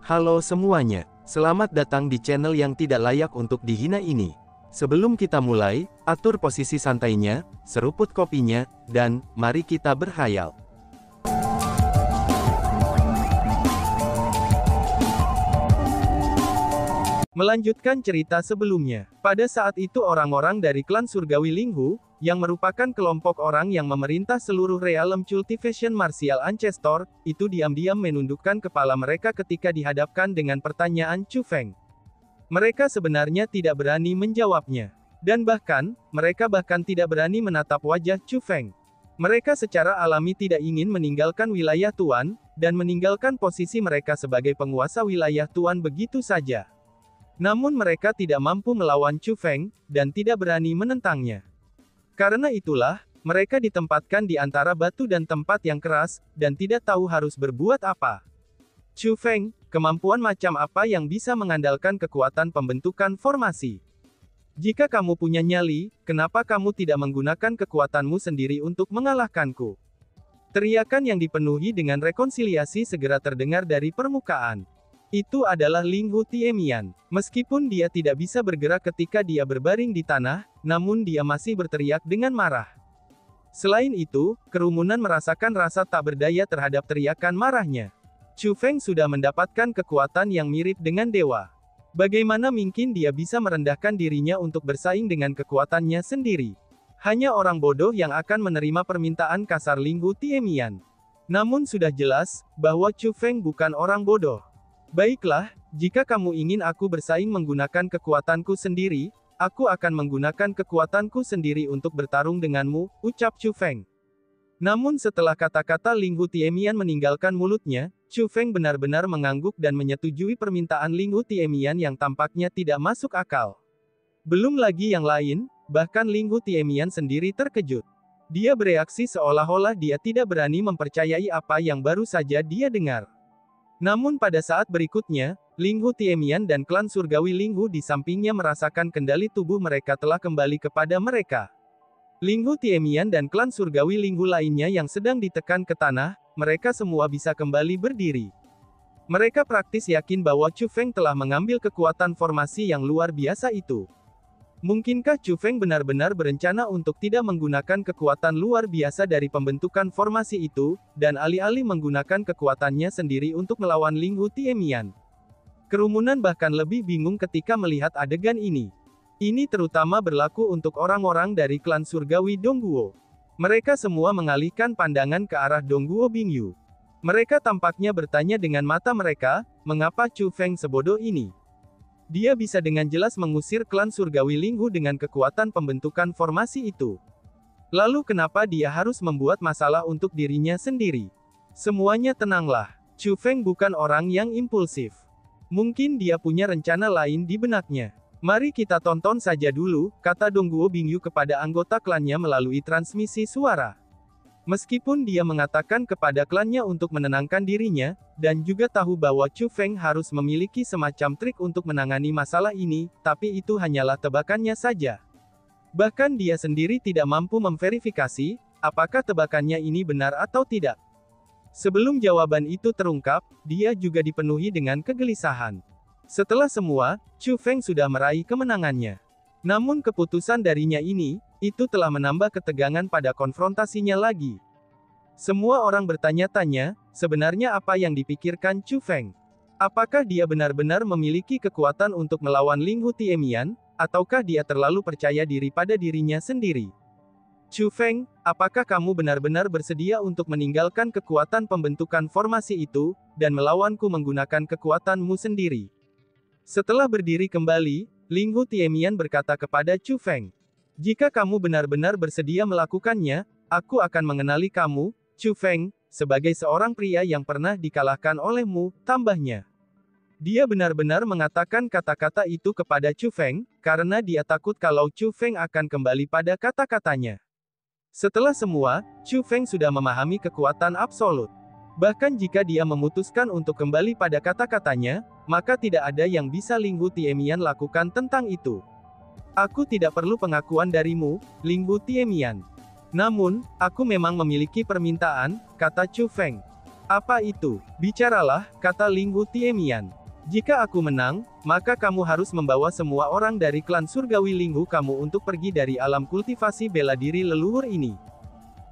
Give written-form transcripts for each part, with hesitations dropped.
Halo semuanya, selamat datang di channel yang tidak layak untuk dihina ini. Sebelum kita mulai, atur posisi santainya, seruput kopinya, dan mari kita berkhayal. Melanjutkan cerita sebelumnya, pada saat itu orang-orang dari klan surgawi Linghu, yang merupakan kelompok orang yang memerintah seluruh realm Cultivation Martial Ancestor, itu diam-diam menundukkan kepala mereka ketika dihadapkan dengan pertanyaan Chu Feng. Mereka sebenarnya tidak berani menjawabnya. Dan bahkan, mereka bahkan tidak berani menatap wajah Chu Feng. Mereka secara alami tidak ingin meninggalkan wilayah Tuan, dan meninggalkan posisi mereka sebagai penguasa wilayah Tuan begitu saja. Namun mereka tidak mampu melawan Chu Feng, dan tidak berani menentangnya. Karena itulah, mereka ditempatkan di antara batu dan tempat yang keras, dan tidak tahu harus berbuat apa. Chu Feng, kemampuan macam apa yang bisa mengandalkan kekuatan pembentukan formasi? Jika kamu punya nyali, kenapa kamu tidak menggunakan kekuatanmu sendiri untuk mengalahkanku? Teriakan yang dipenuhi dengan rekonsiliasi segera terdengar dari permukaan. Itu adalah Linghu Tiemian. Meskipun dia tidak bisa bergerak ketika dia berbaring di tanah, namun dia masih berteriak dengan marah. Selain itu, kerumunan merasakan rasa tak berdaya terhadap teriakan marahnya. Chu Feng sudah mendapatkan kekuatan yang mirip dengan dewa. Bagaimana mungkin dia bisa merendahkan dirinya untuk bersaing dengan kekuatannya sendiri? Hanya orang bodoh yang akan menerima permintaan kasar Linghu Tiemian. Namun sudah jelas, bahwa Chu Feng bukan orang bodoh. Baiklah, jika kamu ingin aku bersaing menggunakan kekuatanku sendiri, aku akan menggunakan kekuatanku sendiri untuk bertarung denganmu, ucap Chu Feng. Namun setelah kata-kata Linghu Tiemian meninggalkan mulutnya, Chu Feng benar-benar mengangguk dan menyetujui permintaan Linghu Tiemian yang tampaknya tidak masuk akal. Belum lagi yang lain, bahkan Linghu Tiemian sendiri terkejut. Dia bereaksi seolah-olah dia tidak berani mempercayai apa yang baru saja dia dengar. Namun pada saat berikutnya, Linghu Tiemian dan klan surgawi Linghu di sampingnya merasakan kendali tubuh mereka telah kembali kepada mereka. Linghu Tiemian dan klan surgawi Linghu lainnya yang sedang ditekan ke tanah, mereka semua bisa kembali berdiri. Mereka praktis yakin bahwa Chu Feng telah mengambil kekuatan formasi yang luar biasa itu. Mungkinkah Chu Feng benar-benar berencana untuk tidak menggunakan kekuatan luar biasa dari pembentukan formasi itu, dan alih-alih menggunakan kekuatannya sendiri untuk melawan Linghu Tiemian? Kerumunan bahkan lebih bingung ketika melihat adegan ini. Ini terutama berlaku untuk orang-orang dari klan surgawi Dongguo. Mereka semua mengalihkan pandangan ke arah Dongguo Bingyu. Mereka tampaknya bertanya dengan mata mereka, mengapa Chu Feng sebodoh ini? Dia bisa dengan jelas mengusir klan surgawi Linghu dengan kekuatan pembentukan formasi itu. Lalu kenapa dia harus membuat masalah untuk dirinya sendiri? Semuanya tenanglah. Chu Feng bukan orang yang impulsif. Mungkin dia punya rencana lain di benaknya. Mari kita tonton saja dulu, kata Dongguo Bingyu kepada anggota klannya melalui transmisi suara. Meskipun dia mengatakan kepada klannya untuk menenangkan dirinya, dan juga tahu bahwa Chu Feng harus memiliki semacam trik untuk menangani masalah ini, tapi itu hanyalah tebakannya saja. Bahkan dia sendiri tidak mampu memverifikasi, apakah tebakannya ini benar atau tidak. Sebelum jawaban itu terungkap, dia juga dipenuhi dengan kegelisahan. Setelah semua, Chu Feng sudah meraih kemenangannya. Namun keputusan darinya ini, itu telah menambah ketegangan pada konfrontasinya lagi. Semua orang bertanya-tanya, sebenarnya apa yang dipikirkan Chu Feng? Apakah dia benar-benar memiliki kekuatan untuk melawan Linghu Tiemian, ataukah dia terlalu percaya diri pada dirinya sendiri? Chu Feng, apakah kamu benar-benar bersedia untuk meninggalkan kekuatan pembentukan formasi itu, dan melawanku menggunakan kekuatanmu sendiri? Setelah berdiri kembali, Linghu Tiemian berkata kepada Chu Feng, jika kamu benar-benar bersedia melakukannya, aku akan mengenali kamu, Chu Feng, sebagai seorang pria yang pernah dikalahkan olehmu, tambahnya. Dia benar-benar mengatakan kata-kata itu kepada Chu Feng, karena dia takut kalau Chu Feng akan kembali pada kata-katanya. Setelah semua, Chu Feng sudah memahami kekuatan absolut. Bahkan jika dia memutuskan untuk kembali pada kata-katanya, maka tidak ada yang bisa Linghu Tiemian lakukan tentang itu. Aku tidak perlu pengakuan darimu, Linghu Tiemian. Namun, aku memang memiliki permintaan, kata Chu Feng. Apa itu? Bicaralah, kata Ling Hu Tiemian. Jika aku menang, maka kamu harus membawa semua orang dari klan surgawi Ling Hu kamu untuk pergi dari alam kultivasi bela diri leluhur ini.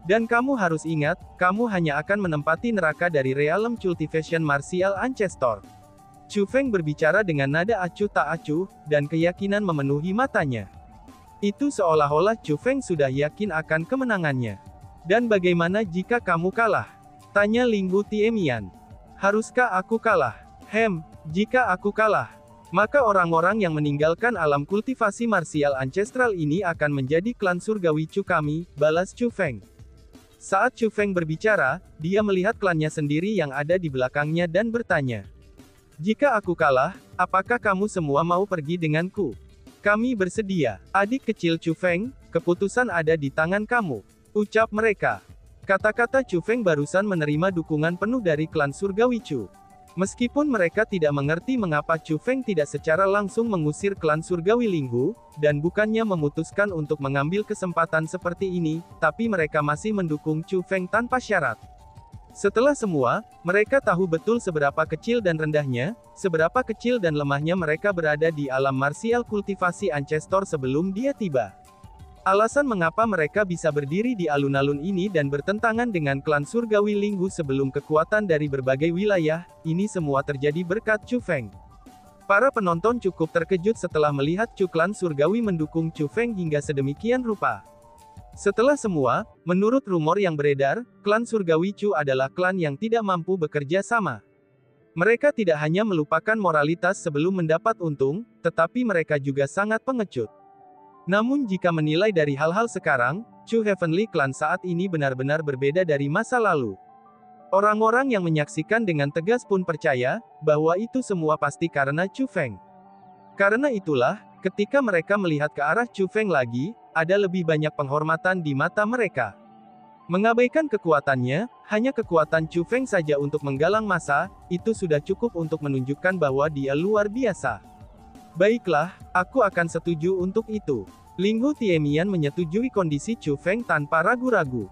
Dan kamu harus ingat, kamu hanya akan menempati neraka dari Realm Cultivation Martial Ancestor. Chu Feng berbicara dengan nada acuh tak acuh, dan keyakinan memenuhi matanya. Itu seolah-olah Chu Feng sudah yakin akan kemenangannya. Dan bagaimana jika kamu kalah? Tanya Ling Hu Tiemian. Haruskah aku kalah? Jika aku kalah, maka orang-orang yang meninggalkan alam kultivasi martial ancestral ini akan menjadi klan surgawi Chu kami, balas Chu Feng. Saat Chu Feng berbicara, dia melihat klannya sendiri yang ada di belakangnya dan bertanya. Jika aku kalah, apakah kamu semua mau pergi denganku? Kami bersedia. Adik kecil Chu Feng, keputusan ada di tangan kamu. Ucap mereka. Kata-kata Chu Feng barusan menerima dukungan penuh dari klan surgawi Chu. Meskipun mereka tidak mengerti mengapa Chu Feng tidak secara langsung mengusir klan surgawi Ling Hu, dan bukannya memutuskan untuk mengambil kesempatan seperti ini, tapi mereka masih mendukung Chu Feng tanpa syarat. Setelah semua, mereka tahu betul seberapa kecil dan rendahnya, seberapa kecil dan lemahnya mereka berada di alam martial kultivasi Ancestor sebelum dia tiba. Alasan mengapa mereka bisa berdiri di alun-alun ini dan bertentangan dengan klan surgawi Ling Hu sebelum kekuatan dari berbagai wilayah, ini semua terjadi berkat Chu Feng. Para penonton cukup terkejut setelah melihat Chu klan surgawi mendukung Chu Feng hingga sedemikian rupa. Setelah semua, menurut rumor yang beredar, klan surgawi Chu adalah klan yang tidak mampu bekerja sama. Mereka tidak hanya melupakan moralitas sebelum mendapat untung, tetapi mereka juga sangat pengecut. Namun jika menilai dari hal-hal sekarang, Chu Heavenly Clan saat ini benar-benar berbeda dari masa lalu. Orang-orang yang menyaksikan dengan tegas pun percaya, bahwa itu semua pasti karena Chu Feng. Karena itulah, ketika mereka melihat ke arah Chu Feng lagi, ada lebih banyak penghormatan di mata mereka. Mengabaikan kekuatannya, hanya kekuatan Chu Feng saja untuk menggalang massa, itu sudah cukup untuk menunjukkan bahwa dia luar biasa. Baiklah, aku akan setuju untuk itu. Ling Hu Tiemian menyetujui kondisi Chu Feng tanpa ragu-ragu.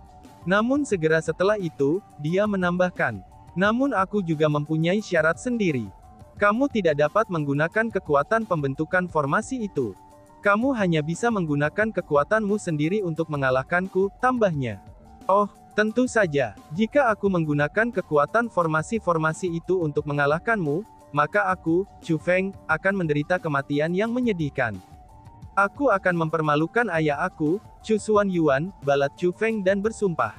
Namun segera setelah itu, dia menambahkan. Namun aku juga mempunyai syarat sendiri. Kamu tidak dapat menggunakan kekuatan pembentukan formasi itu. Kamu hanya bisa menggunakan kekuatanmu sendiri untuk mengalahkanku, tambahnya. Oh, tentu saja, jika aku menggunakan kekuatan formasi-formasi itu untuk mengalahkanmu, maka aku, Chu Feng, akan menderita kematian yang menyedihkan. Aku akan mempermalukan ayah aku, Chu Xuanyuan, balat Chu Feng dan bersumpah.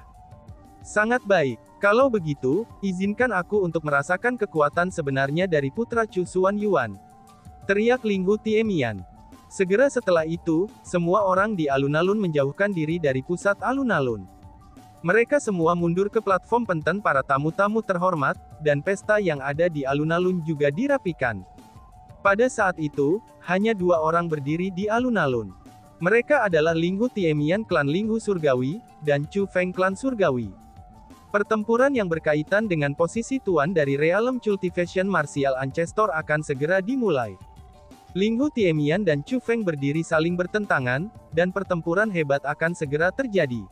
Sangat baik. Kalau begitu, izinkan aku untuk merasakan kekuatan sebenarnya dari putra Chu Xuanyuan. Teriak Ling Hu Tiemian. Segera setelah itu, semua orang di alun-alun menjauhkan diri dari pusat alun-alun. Mereka semua mundur ke platform pentas para tamu-tamu terhormat, dan pesta yang ada di alun-alun juga dirapikan. Pada saat itu, hanya dua orang berdiri di alun-alun. Mereka adalah Ling Hu Tiemian klan Ling Hu Surgawi, dan Chu Feng klan Surgawi. Pertempuran yang berkaitan dengan posisi tuan dari Realm Cultivation Martial Ancestor akan segera dimulai. Ling Hu Tiemian dan Chu Feng berdiri saling bertentangan, dan pertempuran hebat akan segera terjadi.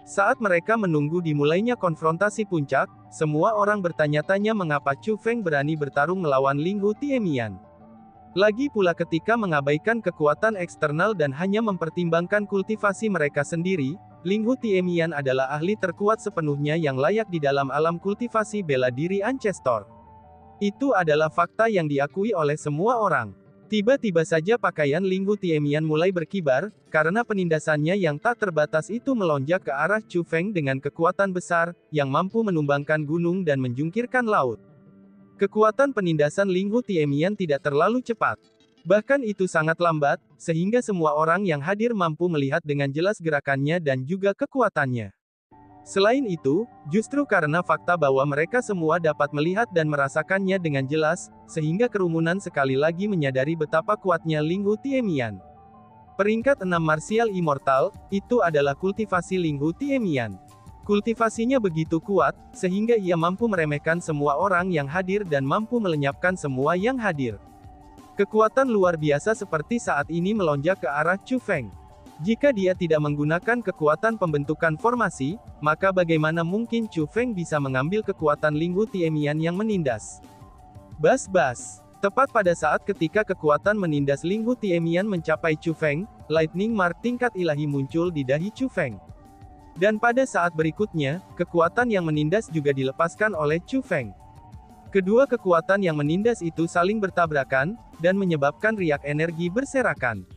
Saat mereka menunggu dimulainya konfrontasi puncak, semua orang bertanya-tanya mengapa Chu Feng berani bertarung melawan Ling Hu Tiemian. Lagi pula ketika mengabaikan kekuatan eksternal dan hanya mempertimbangkan kultivasi mereka sendiri, Ling Hu Tiemian adalah ahli terkuat sepenuhnya yang layak di dalam alam kultivasi bela diri Ancestor. Itu adalah fakta yang diakui oleh semua orang. Tiba-tiba saja pakaian Ling Hu Tiemian mulai berkibar, karena penindasannya yang tak terbatas itu melonjak ke arah Chu Feng dengan kekuatan besar, yang mampu menumbangkan gunung dan menjungkirkan laut. Kekuatan penindasan Ling Hu Tiemian tidak terlalu cepat. Bahkan itu sangat lambat, sehingga semua orang yang hadir mampu melihat dengan jelas gerakannya dan juga kekuatannya. Selain itu, justru karena fakta bahwa mereka semua dapat melihat dan merasakannya dengan jelas, sehingga kerumunan sekali lagi menyadari betapa kuatnya Ling Hu Tiemian. Peringkat 6 Martial Immortal, itu adalah kultivasi Ling Hu Tiemian. Kultivasinya begitu kuat, sehingga ia mampu meremehkan semua orang yang hadir dan mampu melenyapkan semua yang hadir. Kekuatan luar biasa seperti saat ini melonjak ke arah Chu Feng. Jika dia tidak menggunakan kekuatan pembentukan formasi, maka bagaimana mungkin Chu Feng bisa mengambil kekuatan Linghu Tiemian yang menindas? Bas-bas. Tepat pada saat ketika kekuatan menindas Linghu Tiemian mencapai Chu Feng, Lightning Mark tingkat ilahi muncul di dahi Chu Feng. Dan pada saat berikutnya, kekuatan yang menindas juga dilepaskan oleh Chu Feng. Kedua kekuatan yang menindas itu saling bertabrakan, dan menyebabkan riak energi berserakan.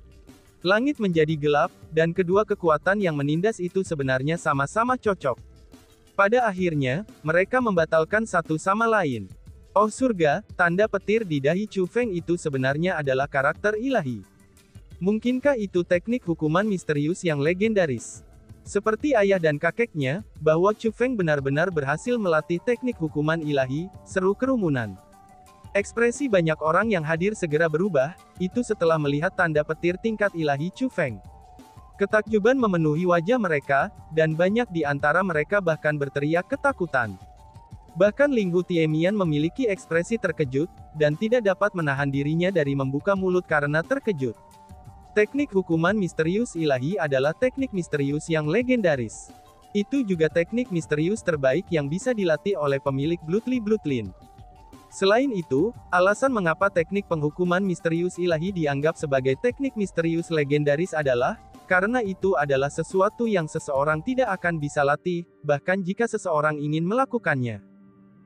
Langit menjadi gelap, dan kedua kekuatan yang menindas itu sebenarnya sama-sama cocok. Pada akhirnya, mereka membatalkan satu sama lain. Oh surga, tanda petir di dahi Chu Feng itu sebenarnya adalah karakter ilahi. Mungkinkah itu teknik hukuman misterius yang legendaris? Seperti ayah dan kakeknya, bahwa Chu Feng benar-benar berhasil melatih teknik hukuman ilahi, seru kerumunan. Ekspresi banyak orang yang hadir segera berubah, itu setelah melihat tanda petir tingkat ilahi Chu Feng. Ketakjuban memenuhi wajah mereka, dan banyak di antara mereka bahkan berteriak ketakutan. Bahkan Linghu Tiemian memiliki ekspresi terkejut, dan tidak dapat menahan dirinya dari membuka mulut karena terkejut. Teknik hukuman misterius ilahi adalah teknik misterius yang legendaris. Itu juga teknik misterius terbaik yang bisa dilatih oleh pemilik Bloodlin. Selain itu, alasan mengapa teknik penghukuman misterius ilahi dianggap sebagai teknik misterius legendaris adalah, karena itu adalah sesuatu yang seseorang tidak akan bisa latih, bahkan jika seseorang ingin melakukannya.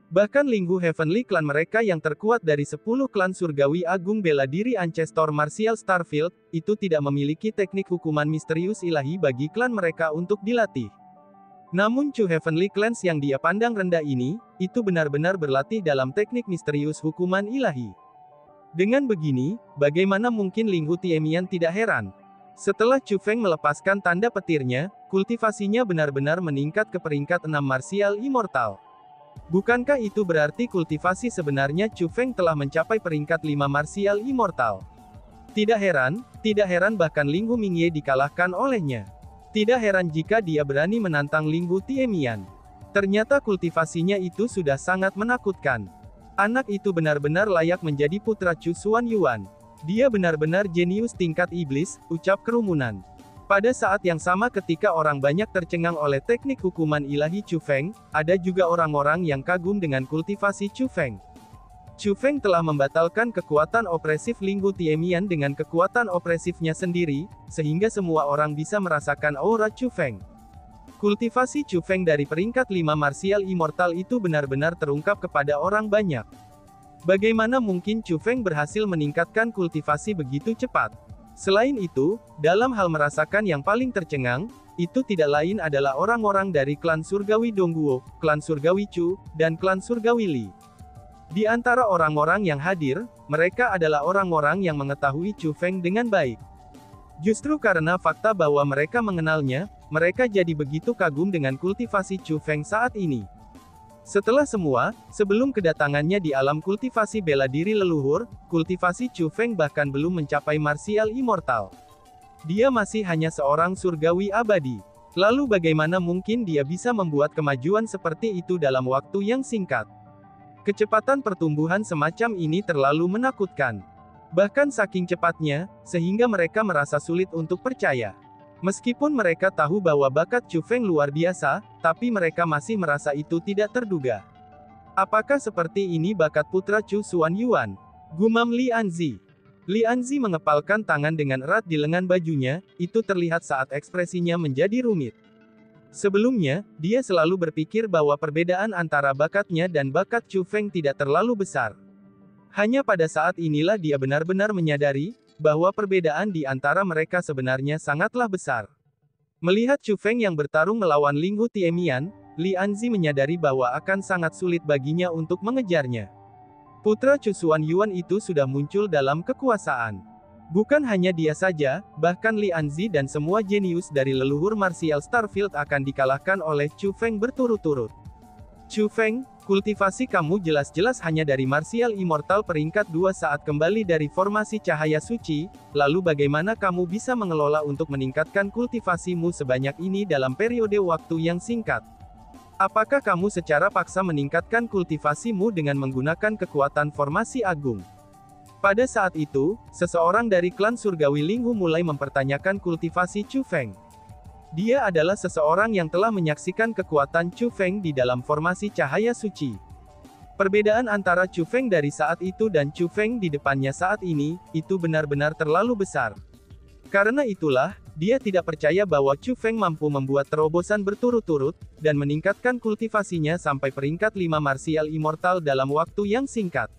Bahkan Linghu Heavenly Clan mereka yang terkuat dari 10 klan surgawi agung bela diri Ancestor Martial Starfield, itu tidak memiliki teknik hukuman misterius ilahi bagi klan mereka untuk dilatih. Namun Chu Heavenly Clans yang dia pandang rendah ini, itu benar-benar berlatih dalam teknik misterius hukuman ilahi. Dengan begini, bagaimana mungkin Linghu Tiemian tidak heran? Setelah Chu Feng melepaskan tanda petirnya, kultivasinya benar-benar meningkat ke peringkat 6 martial immortal. Bukankah itu berarti kultivasi sebenarnya Chu Feng telah mencapai peringkat 5 martial immortal? Tidak heran bahkan Linghu Mingye dikalahkan olehnya. Tidak heran jika dia berani menantang Linghu Tiemian. Ternyata kultivasinya itu sudah sangat menakutkan. Anak itu benar-benar layak menjadi putra Chu Xuan Yuan. Dia benar-benar jenius tingkat iblis, ucap kerumunan. Pada saat yang sama ketika orang banyak tercengang oleh teknik hukuman ilahi Chu Feng, ada juga orang-orang yang kagum dengan kultivasi Chu Feng. Chu Feng telah membatalkan kekuatan opresif Linghu Tiemian dengan kekuatan opresifnya sendiri, sehingga semua orang bisa merasakan aura Chu Feng. Kultivasi Chu Feng dari peringkat 5 martial immortal itu benar-benar terungkap kepada orang banyak. Bagaimana mungkin Chu Feng berhasil meningkatkan kultivasi begitu cepat? Selain itu, dalam hal merasakan yang paling tercengang, itu tidak lain adalah orang-orang dari klan surgawi Dongguo, klan surgawi Chu, dan klan surgawi Li. Di antara orang-orang yang hadir, mereka adalah orang-orang yang mengetahui Chu Feng dengan baik. Justru karena fakta bahwa mereka mengenalnya, mereka jadi begitu kagum dengan kultivasi Chu Feng saat ini. Setelah semua, sebelum kedatangannya di alam kultivasi bela diri leluhur, kultivasi Chu Feng bahkan belum mencapai martial immortal. Dia masih hanya seorang surgawi abadi. Lalu bagaimana mungkin dia bisa membuat kemajuan seperti itu dalam waktu yang singkat? Kecepatan pertumbuhan semacam ini terlalu menakutkan. Bahkan saking cepatnya, sehingga mereka merasa sulit untuk percaya. Meskipun mereka tahu bahwa bakat Chu Feng luar biasa, tapi mereka masih merasa itu tidak terduga. Apakah seperti ini bakat putra Chu Xuan Yuan? Gumam Li Anzi. Li Anzi mengepalkan tangan dengan erat di lengan bajunya, itu terlihat saat ekspresinya menjadi rumit. Sebelumnya, dia selalu berpikir bahwa perbedaan antara bakatnya dan bakat Chu Feng tidak terlalu besar. Hanya pada saat inilah dia benar-benar menyadari, bahwa perbedaan di antara mereka sebenarnya sangatlah besar. Melihat Chu Feng yang bertarung melawan Linghu Tiemian, Li Anzi menyadari bahwa akan sangat sulit baginya untuk mengejarnya. Putra Chu Xuan Yuan itu sudah muncul dalam kekuasaan. Bukan hanya dia saja, bahkan Li Anzi dan semua jenius dari leluhur Martial Starfield akan dikalahkan oleh Chu Feng berturut-turut. Chu Feng, kultivasi kamu jelas-jelas hanya dari Martial Immortal peringkat 2 saat kembali dari formasi cahaya suci, lalu bagaimana kamu bisa mengelola untuk meningkatkan kultivasimu sebanyak ini dalam periode waktu yang singkat? Apakah kamu secara paksa meningkatkan kultivasimu dengan menggunakan kekuatan formasi agung? Pada saat itu, seseorang dari klan surgawi Linghu mulai mempertanyakan kultivasi Chu Feng. Dia adalah seseorang yang telah menyaksikan kekuatan Chu Feng di dalam formasi cahaya suci. Perbedaan antara Chu Feng dari saat itu dan Chu Feng di depannya saat ini, itu benar-benar terlalu besar. Karena itulah, dia tidak percaya bahwa Chu Feng mampu membuat terobosan berturut-turut, dan meningkatkan kultivasinya sampai peringkat 5 martial immortal dalam waktu yang singkat.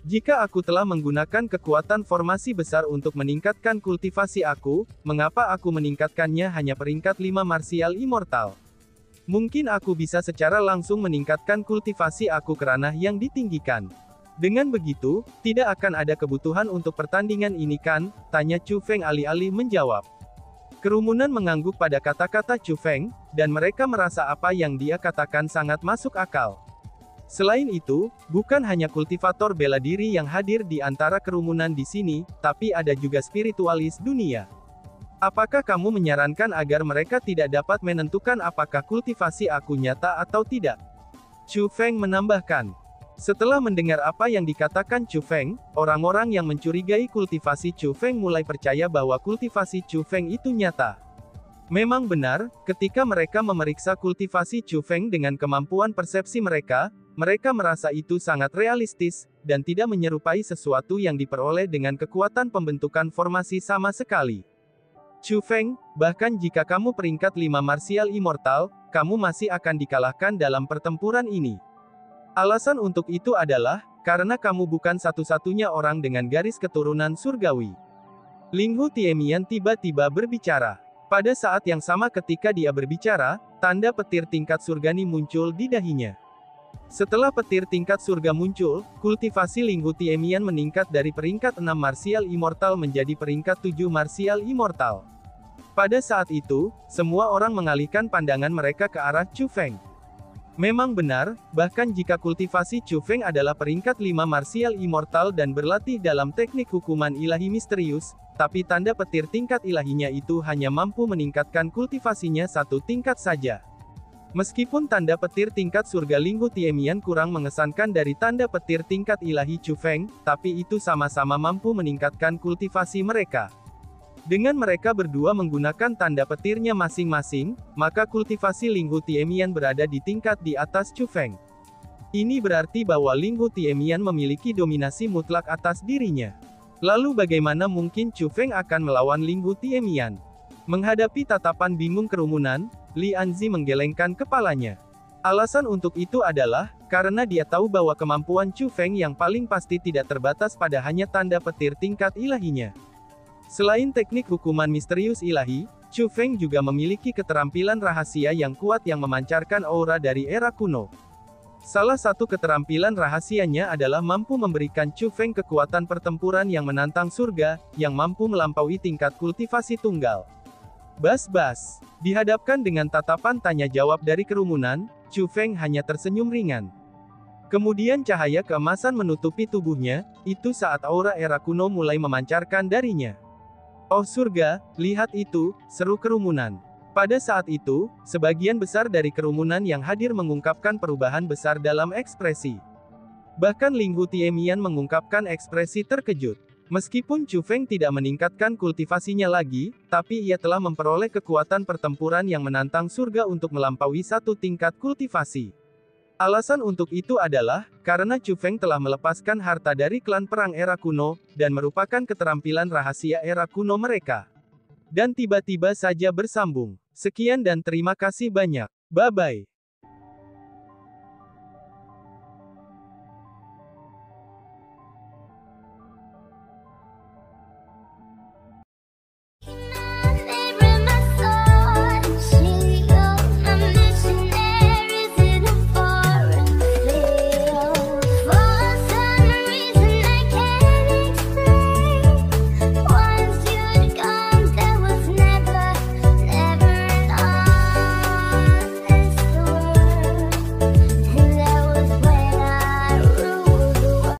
Jika aku telah menggunakan kekuatan formasi besar untuk meningkatkan kultivasi aku, mengapa aku meningkatkannya hanya peringkat 5 martial immortal? Mungkin aku bisa secara langsung meningkatkan kultivasi aku ke ranah yang ditinggikan. Dengan begitu, tidak akan ada kebutuhan untuk pertandingan ini kan? Tanya Chu Feng alih-alih menjawab. Kerumunan mengangguk pada kata-kata Chu Feng, dan mereka merasa apa yang dia katakan sangat masuk akal. Selain itu, bukan hanya kultivator bela diri yang hadir di antara kerumunan di sini, tapi ada juga spiritualis dunia. Apakah kamu menyarankan agar mereka tidak dapat menentukan apakah kultivasi aku nyata atau tidak? Chu Feng menambahkan. Setelah mendengar apa yang dikatakan Chu Feng, orang-orang yang mencurigai kultivasi Chu Feng mulai percaya bahwa kultivasi Chu Feng itu nyata. Memang benar, ketika mereka memeriksa kultivasi Chu Feng dengan kemampuan persepsi mereka merasa itu sangat realistis, dan tidak menyerupai sesuatu yang diperoleh dengan kekuatan pembentukan formasi sama sekali. Chu Feng, bahkan jika kamu peringkat 5 martial immortal, kamu masih akan dikalahkan dalam pertempuran ini. Alasan untuk itu adalah, karena kamu bukan satu-satunya orang dengan garis keturunan surgawi. Linghu Tiemian tiba-tiba berbicara. Pada saat yang sama ketika dia berbicara, tanda petir tingkat surgani muncul di dahinya. Setelah petir tingkat surga muncul, kultivasi Linghu Tiemian meningkat dari peringkat 6 martial immortal menjadi peringkat 7 martial immortal. Pada saat itu, semua orang mengalihkan pandangan mereka ke arah Chu Feng. Memang benar, bahkan jika kultivasi Chu Feng adalah peringkat 5 martial immortal dan berlatih dalam teknik hukuman ilahi misterius, tapi tanda petir tingkat ilahinya itu hanya mampu meningkatkan kultivasinya satu tingkat saja. Meskipun tanda petir tingkat surga Linghu Tiemian kurang mengesankan dari tanda petir tingkat ilahi Chu Feng, tapi itu sama-sama mampu meningkatkan kultivasi mereka. Dengan mereka berdua menggunakan tanda petirnya masing-masing, maka kultivasi Linghu Tiemian berada di tingkat di atas Chu Feng. Ini berarti bahwa Linghu Tiemian memiliki dominasi mutlak atas dirinya. Lalu bagaimana mungkin Chu Feng akan melawan Linghu Tiemian? Menghadapi tatapan bingung kerumunan, Li Anzi menggelengkan kepalanya. Alasan untuk itu adalah, karena dia tahu bahwa kemampuan Chu Feng yang paling pasti tidak terbatas pada hanya tanda petir tingkat ilahinya. Selain teknik hukuman misterius ilahi, Chu Feng juga memiliki keterampilan rahasia yang kuat yang memancarkan aura dari era kuno. Salah satu keterampilan rahasianya adalah mampu memberikan Chu Feng kekuatan pertempuran yang menantang surga, yang mampu melampaui tingkat kultivasi tunggal. Bas-bas. Dihadapkan dengan tatapan tanya jawab dari kerumunan, Chu Feng hanya tersenyum ringan. Kemudian cahaya keemasan menutupi tubuhnya, itu saat aura era kuno mulai memancarkan darinya. Oh surga, lihat itu, seru kerumunan. Pada saat itu, sebagian besar dari kerumunan yang hadir mengungkapkan perubahan besar dalam ekspresi. Bahkan Linghu Tiemian mengungkapkan ekspresi terkejut. Meskipun Chu Feng tidak meningkatkan kultivasinya lagi, tapi ia telah memperoleh kekuatan pertempuran yang menantang surga untuk melampaui satu tingkat kultivasi. Alasan untuk itu adalah, karena Chu Feng telah melepaskan harta dari klan perang era kuno, dan merupakan keterampilan rahasia era kuno mereka. Dan tiba-tiba saja bersambung. Sekian dan terima kasih banyak. Bye-bye.